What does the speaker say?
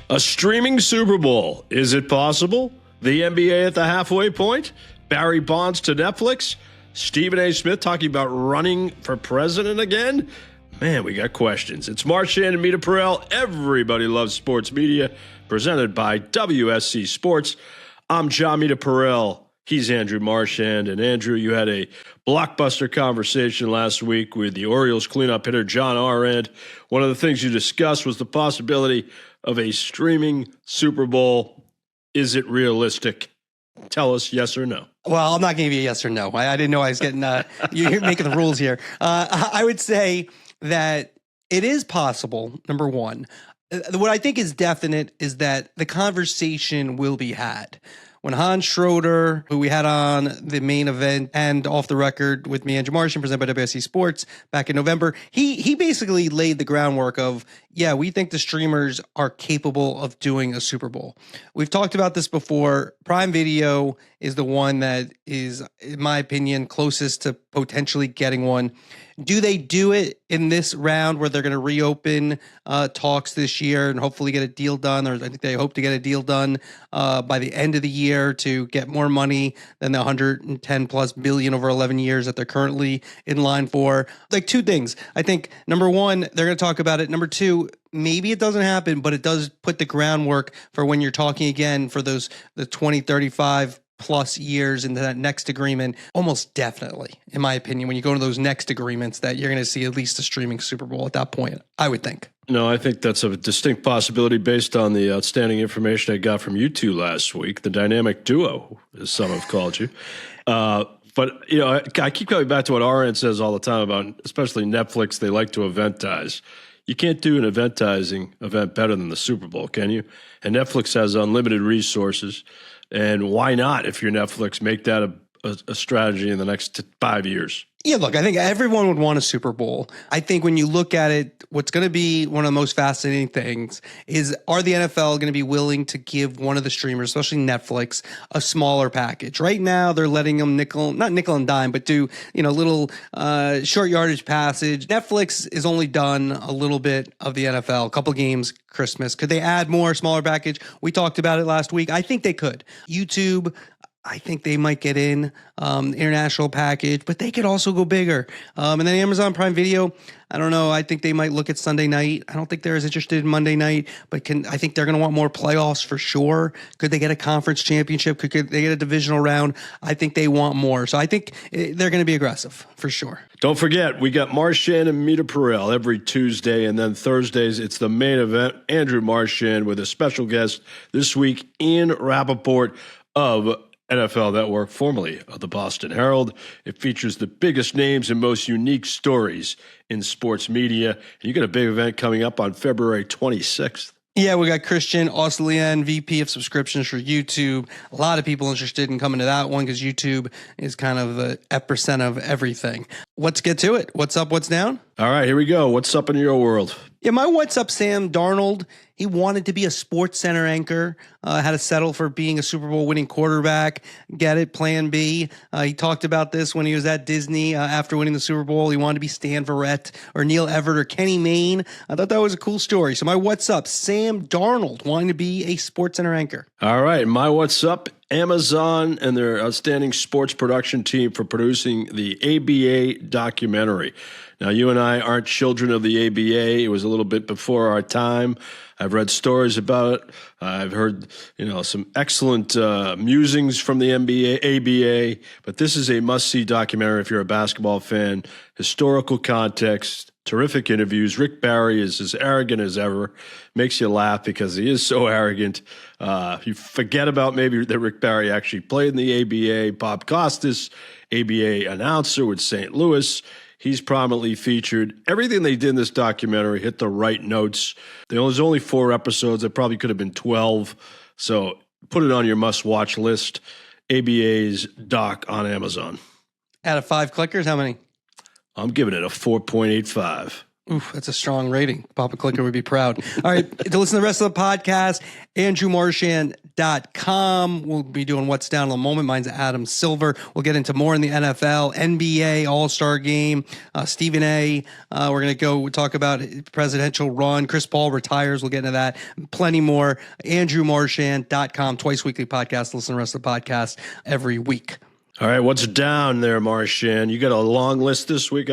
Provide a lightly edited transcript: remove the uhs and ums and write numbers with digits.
A streaming Super Bowl. Is it possible? The NBA at the halfway point? Barry Bonds to Netflix? Stephen A. Smith talking about running for president again? Man, we got questions. It's Marchand and Meterparel. Everybody loves sports media. Presented by WSC Sports. I'm John Meterparel. He's Andrew Marchand. And Andrew, you had a blockbuster conversation last week with the Orioles cleanup hitter John Arand. One of the things you discussed was the possibility of a streaming Super Bowl. Is it realistic? Tell us yes or no. Well, I'm not going to give you a yes or no. I didn't know I was getting, you're making the rules here. I would say that it is possible, number one. What I think is definite is that the conversation will be had. When Hans Schroeder, who we had on the main event and off the record with me, Andrew Marchand, presented by WSC Sports back in November, he basically laid the groundwork of, yeah, we think the streamers are capable of doing a Super Bowl. We've talked about this before. Prime Video is the one that is, in my opinion, closest to potentially getting one. Do they do it in this round where they're going to reopen talks this year and hopefully get a deal done? Or I think they hope to get a deal done by the end of the year to get more money than the 110 plus billion over 11 years that they're currently in line for. Like two things. I think number one, they're going to talk about it. Number two, maybe it doesn't happen, but it does put the groundwork for when you're talking again for the 2035 plus years into that next agreement. Almost definitely, in my opinion, when you go to those next agreements, that you're going to see at least a streaming Super Bowl at that point, I would think. No, I think that's a distinct possibility based on the outstanding information I got from you two last week, the dynamic duo, as some have called you. But, you know, I keep coming back to what Arand says all the time about, especially Netflix, they like to eventize. You can't do an eventizing event better than the Super Bowl, can you? And Netflix has unlimited resources. And why not, if you're Netflix, make that a strategy in the next 5 years? Yeah, look, I think everyone would want a Super Bowl. I think when you look at it, what's going to be one of the most fascinating things is, are the NFL going to be willing to give one of the streamers, especially Netflix, a smaller package? Right now, they're letting them not nickel and dime, but do, little short yardage passage. Netflix is only done a little bit of the NFL, a couple games, Christmas. Could they add more, smaller package? We talked about it last week. I think they could. YouTube, I think they might get in international package, but they could also go bigger. And then Amazon Prime Video, I don't know. I think they might look at Sunday night. I don't think they're as interested in Monday night, but I think they're going to want more playoffs for sure. Could they get a conference championship? Could they get a divisional round? I think they want more. So I think they're going to be aggressive for sure. Don't forget, we got Marchand and Meterparel every Tuesday, and then Thursdays, it's the main event. Andrew Marchand with a special guest this week, Ian Rappaport of NFL Network, formerly of the Boston Herald. It features the biggest names and most unique stories in sports media. And you got a big event coming up on February 26th. Yeah, we got Christian Oslien, VP of subscriptions for YouTube. A lot of people interested in coming to that one because YouTube is kind of the epicenter of everything. Let's get to it. What's up, what's down? All right, here we go. What's up in your world? Yeah, my what's up, Sam Darnold. He wanted to be a Sports Center anchor, had to settle for being a Super Bowl winning quarterback. Get it, plan B. He talked about this when he was at Disney after winning the Super Bowl. He wanted to be Stan Verrett or Neil Everett or Kenny Mayne. I thought that was a cool story. So my what's up, Sam Darnold wanting to be a Sports Center anchor. All right, my what's up, Amazon and their outstanding sports production team for producing the ABA documentary. Now, you and I aren't children of the ABA. It was a little bit before our time. I've read stories about it. I've heard, some excellent musings from the ABA. But this is a must-see documentary if you're a basketball fan. Historical context, terrific interviews. Rick Barry is as arrogant as ever. Makes you laugh because he is so arrogant. You forget about maybe that Rick Barry actually played in the ABA. Bob Costas, ABA announcer with St. Louis. He's prominently featured. Everything they did in this documentary hit the right notes. There's only 4 episodes. There probably could have been 12. So put it on your must-watch list. ABA's doc on Amazon. Out of 5 clickers, how many? I'm giving it a 4.85. Oof, that's a strong rating. Papa Clicker would be proud. All right. To listen to the rest of the podcast, AndrewMarchand.com. We'll be doing What's Down in a moment. Mine's Adam Silver. We'll get into more in the NFL, NBA, All-Star Game, Stephen A. We're going to go talk about presidential run. Chris Paul retires. We'll get into that. Plenty more. AndrewMarchand.com. Twice weekly podcast. Listen to the rest of the podcast every week. All right, what's down there, Marchand? You got a long list this week.